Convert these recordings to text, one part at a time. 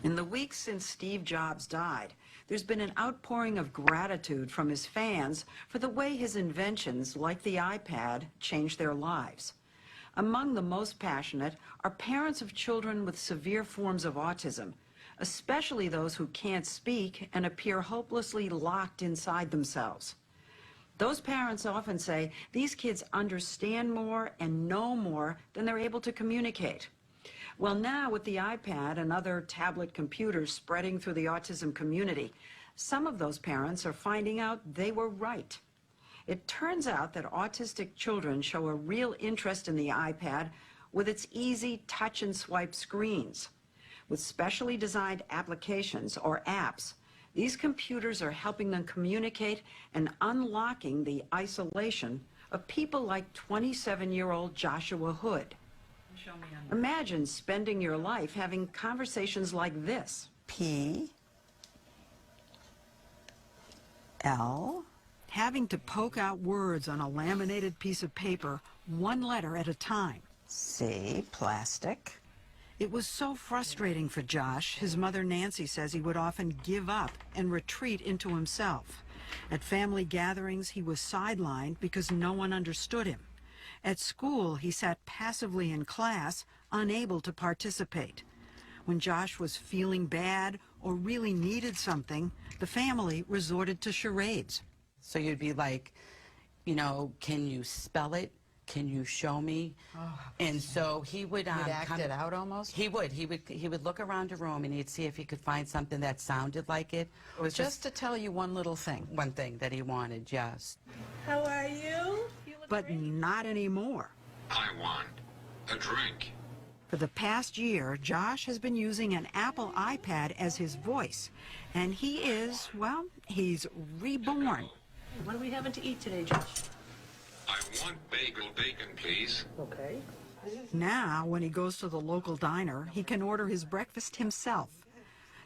In the weeks since Steve Jobs died, there's been an outpouring of gratitude from his fans for the way his inventions, like the iPad, changed their lives. Among the most passionate are parents of children with severe forms of autism, especially those who can't speak and appear hopelessly locked inside themselves. Those parents often say these kids understand more and know more than they're able to communicate. Well, now with the iPad and other tablet computers spreading through the autism community, some of those parents are finding out they were right. It turns out that autistic children show a real interest in the iPad with its easy touch and swipe screens. With specially designed applications or apps, these computers are helping them communicate and unlocking the isolation of people like 27-year-old Joshua Hood. Imagine spending your life having conversations like this. P, L. Having to poke out words on a laminated piece of paper, one letter at a time. C, plastic. It was so frustrating for Josh, his mother Nancy says he would often give up and retreat into himself. At family gatherings, he was sidelined because no one understood him. At school, he sat passively in class, unable to participate. When Josh was feeling bad or really needed something, the family resorted to charades. So you'd be like, you know, can you spell it? Can you show me? Oh, and so he would he'd act it out almost? He would look around a room and he'd see if he could find something that sounded like it. It was just to tell you one little thing. One thing that he wanted, yes. How are you? But not anymore. I want a drink. For the past year, Josh has been using an Apple iPad as his voice, and he is, well, he's reborn. What are we having to eat today, Josh? I want bagel bacon, please. Okay. Now, when he goes to the local diner, he can order his breakfast himself.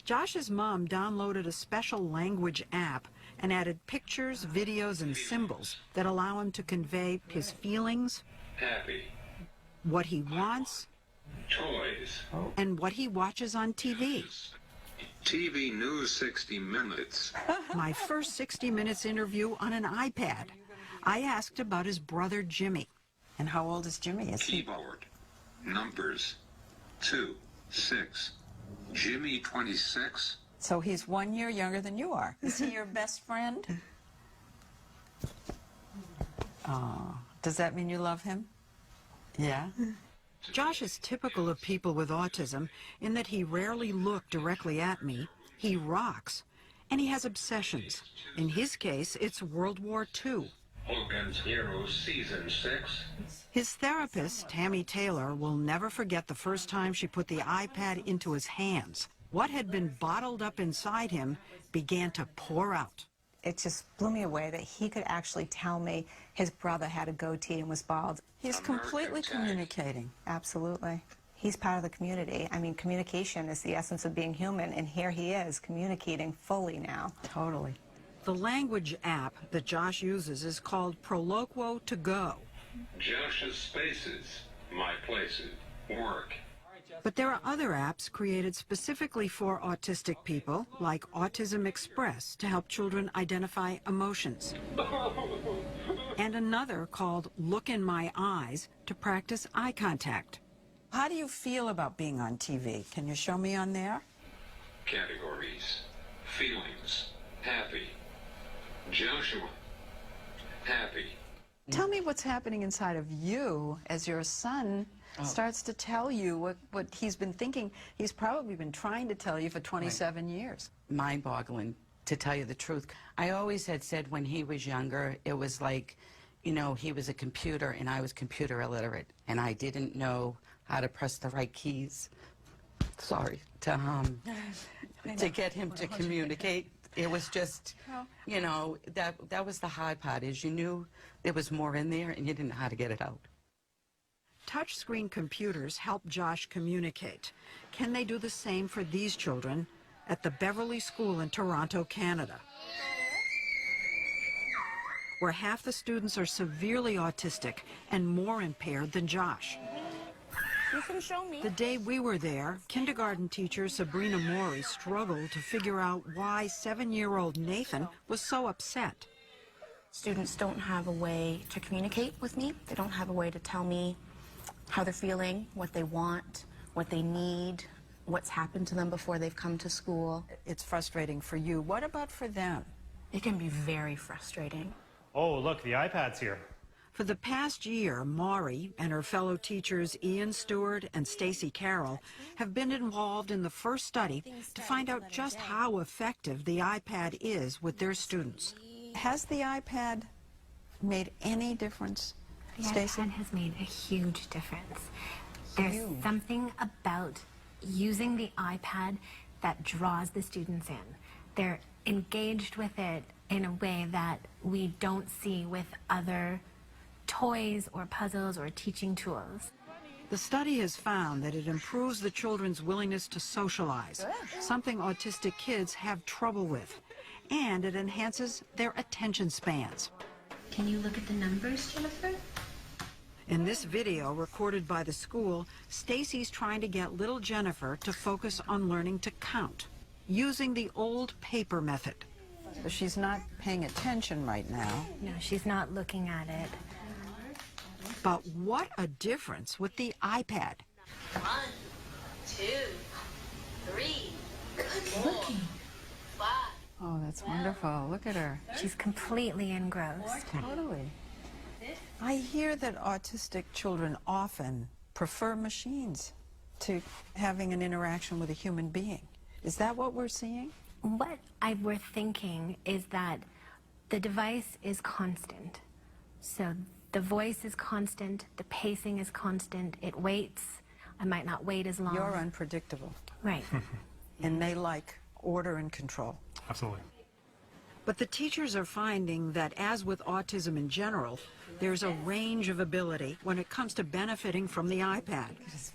Josh's mom downloaded a special language app and added pictures, videos, and symbols that allow him to convey his feelings, Happy. what he wants, Toys. and what he watches on TV. TV News 60 Minutes. My first 60 Minutes interview on an iPad. I asked about his brother Jimmy. And how old is Jimmy? Is he? Keyboard. Numbers. 2, 6. Jimmy 26. So he's 1 year younger than you are. Is he your best friend? Oh, does that mean you love him? Yeah? Josh is typical of people with autism in that he rarely looks directly at me, he rocks, and he has obsessions. In his case, it's World War II. Hogan's Heroes Season 6. His therapist, Tammy Taylor, will never forget the first time she put the iPad into his hands. What had been bottled up inside him began to pour out. It just blew me away that he could actually tell me his brother had a goatee and was bald. He's completely communicating. Absolutely. He's part of the community. I mean, communication is the essence of being human, and here he is communicating fully now. Totally. The language app that Josh uses is called Proloquo to Go. Josh's Spaces. My Places. Work. But there are other apps created specifically for autistic people, like Autism Express, to help children identify emotions. And another called Look in My Eyes to practice eye contact. How do you feel about being on TV? Can you show me on there? Categories. Feelings. Happy. Joshua. Happy. Tell me what's happening inside of you as your son starts to tell you what he's been thinking. He's probably been trying to tell you for 27 years. Mind-boggling, to tell you the truth. I always had said when he was younger, it was like, you know, he was a computer and I was computer illiterate, and I didn't know how to press the right keys. Sorry, to get him to communicate. It was just, you know, that was the hard part, is you knew there was more in there and you didn't know how to get it out. Touchscreen computers help Josh communicate. Can they do the same for these children at the Beverly School in Toronto, Canada, where half the students are severely autistic and more impaired than Josh? You can show me. The day we were there, kindergarten teacher Sabrina Mori struggled to figure out why 7-year-old Nathan was so upset. Students don't have a way to communicate with me. They don't have a way to tell me how they're feeling, what they want, what they need, what's happened to them before they've come to school. It's frustrating for you. What about for them? It can be very frustrating. Oh, look, the iPad's here. For the past year, Maury and her fellow teachers Ian Stewart and Stacy Carroll have been involved in the first study to find out just how effective the iPad is with their students. Has the iPad made any difference, The Stacy? iPad has made a huge difference. There's something about using the iPad that draws the students in. They're engaged with it in a way that we don't see with other toys or puzzles or teaching tools. The study has found that it improves the children's willingness to socialize, something autistic kids have trouble with, and it enhances their attention spans. Can you look at the numbers, Jennifer? In this video recorded by the school, Stacy's trying to get little Jennifer to focus on learning to count, using the old paper method. So she's not paying attention right now. No, she's not looking at it. But what a difference with the iPad. 1, 2, 3. Good looking. 5. Oh, that's wonderful. Look at her. She's completely engrossed. Totally. I hear that autistic children often prefer machines to having an interaction with a human being. Is that what we're seeing? What we're thinking is that the device is constant. So the voice is constant, the pacing is constant, it waits. I might not wait as long. You're unpredictable, Right. and they like order and control. Absolutely. But the teachers are finding that, as with autism in general, there's a range of ability when it comes to benefiting from the iPad.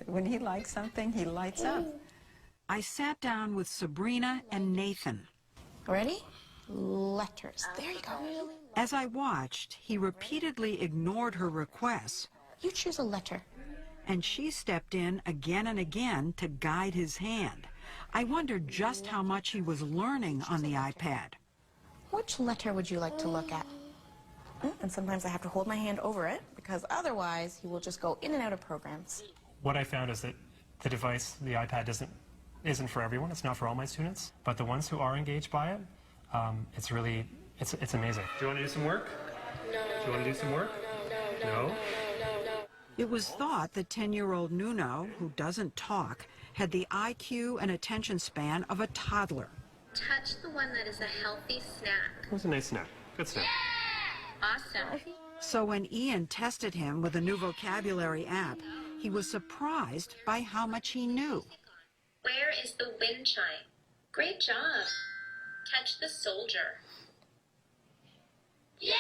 When he likes something, he lights up. I sat down with Sabrina and Nathan. Ready? Letters. There you go. As I watched, he repeatedly ignored her requests, You choose a letter. and she stepped in again and again to guide his hand. I wondered just how much he was learning on the iPad. Which letter would you like to look at? And sometimes I have to hold my hand over it because otherwise he will just go in and out of programs. What I found is that the device, the iPad, isn't for everyone. It's not for all my students. But the ones who are engaged by it, it's really, it's amazing. Do you want to do some work? No. Do you want to do some work? No. It was thought that 10-year-old Nuno, who doesn't talk, had the IQ and attention span of a toddler. Touch the one that is a healthy snack. It was a nice snack. Good snack. Awesome. So when Ian tested him with a new vocabulary app, he was surprised by how much he knew. Where is the wind chime? Great job. Touch the soldier. Yeah!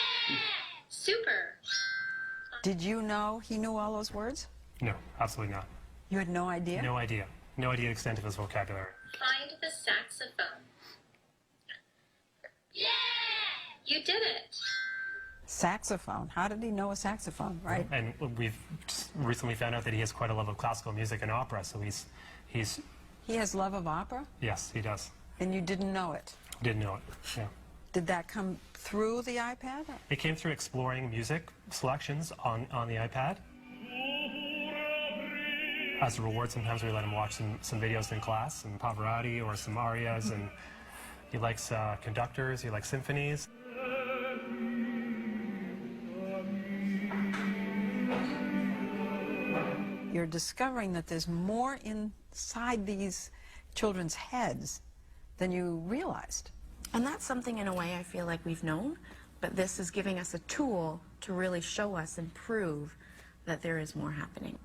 Super. Did you know he knew all those words? No, absolutely not. You had no idea? No idea. No idea the extent of his vocabulary. Find the saxophone. Yeah! You did it. Saxophone. How did he know a saxophone, right? And we've just recently found out that he has quite a love of classical music and opera, so he's He has love of opera, yes, he does. and you didn't know it. Didn't know it. Yeah. Did that come through the iPad? It came through exploring music selections on the iPad. As a reward, sometimes we let him watch some videos in class, some Pavarotti or some arias, and he likes conductors, he likes symphonies. You're discovering that there's more inside these children's heads than you realized. And that's something in a way I feel like we've known, but this is giving us a tool to really show us and prove that there is more happening.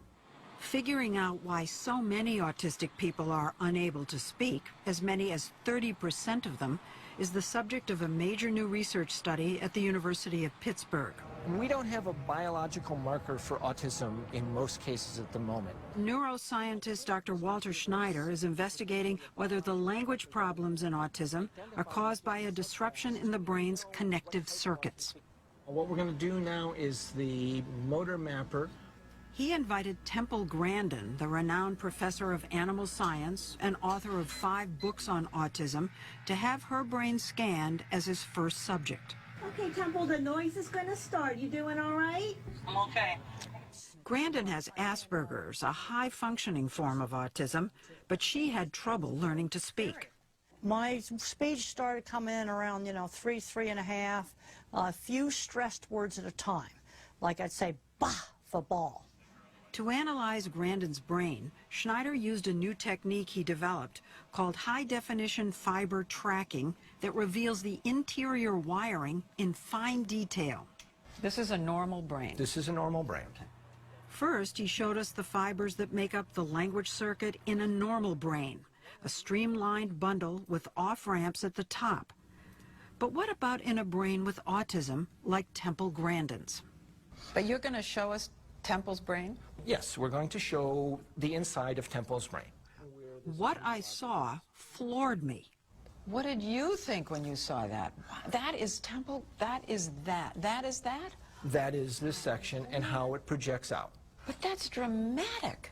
Figuring out why so many autistic people are unable to speak, as many as 30% of them, is the subject of a major new research study at the University of Pittsburgh. We don't have a biological marker for autism in most cases at the moment. Neuroscientist Dr. Walter Schneider is investigating whether the language problems in autism are caused by a disruption in the brain's connective circuits. What we're going to do now is the motor mapper. He invited Temple Grandin, the renowned professor of animal science and author of 5 books on autism, to have her brain scanned as his first subject. Okay, Temple, the noise is going to start. You doing all right? I'm okay. Grandin has Asperger's, a high-functioning form of autism, but she had trouble learning to speak. My speech started coming in around, 3.5, a few stressed words at a time. Like I'd say, bah, for ball. To analyze Grandin's brain, Schneider used a new technique he developed called high-definition fiber tracking that reveals the interior wiring in fine detail. This is a normal brain. This is a normal brain. First, he showed us the fibers that make up the language circuit in a normal brain, a streamlined bundle with off-ramps at the top. But what about in a brain with autism like Temple Grandin's? But you're going to show us Temple's brain? Yes, we're going to show the inside of Temple's brain. What I saw floored me. What did you think when you saw that? That is Temple, that is that. That is that? That is this section and how it projects out. But that's dramatic.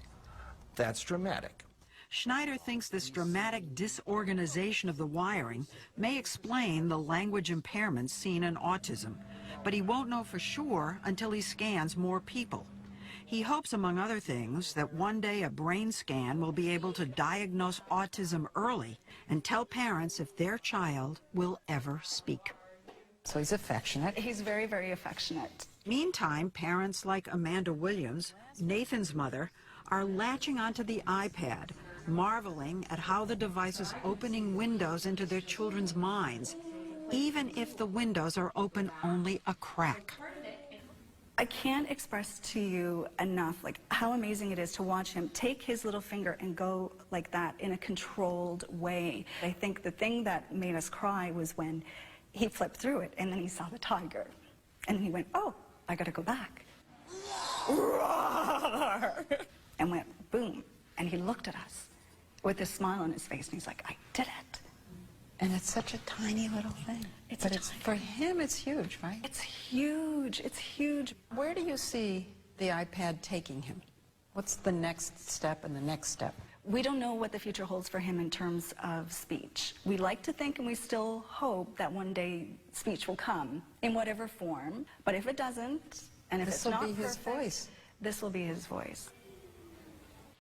That's dramatic. Schneider thinks this dramatic disorganization of the wiring may explain the language impairments seen in autism, but he won't know for sure until he scans more people. He hopes, among other things, that one day a brain scan will be able to diagnose autism early and tell parents if their child will ever speak. So he's affectionate. He's very, very affectionate. Meantime, parents like Amanda Williams, Nathan's mother, are latching onto the iPad, marveling at how the device is opening windows into their children's minds, even if the windows are open only a crack. I can't express to you enough how amazing it is to watch him take his little finger and go like that in a controlled way. I think the thing that made us cry was when he flipped through it and then he saw the tiger. And then he went, oh, I gotta go back. And went boom. And he looked at us with a smile on his face and he's like, I did it. And it's such a tiny little thing. But for him, it's huge, right? It's huge. It's huge. Where do you see the iPad taking him? What's the next step and the next step? We don't know what the future holds for him in terms of speech. We like to think and we still hope that one day speech will come in whatever form. But if it doesn't, and if it's not perfect, this will be his voice. This will be his voice.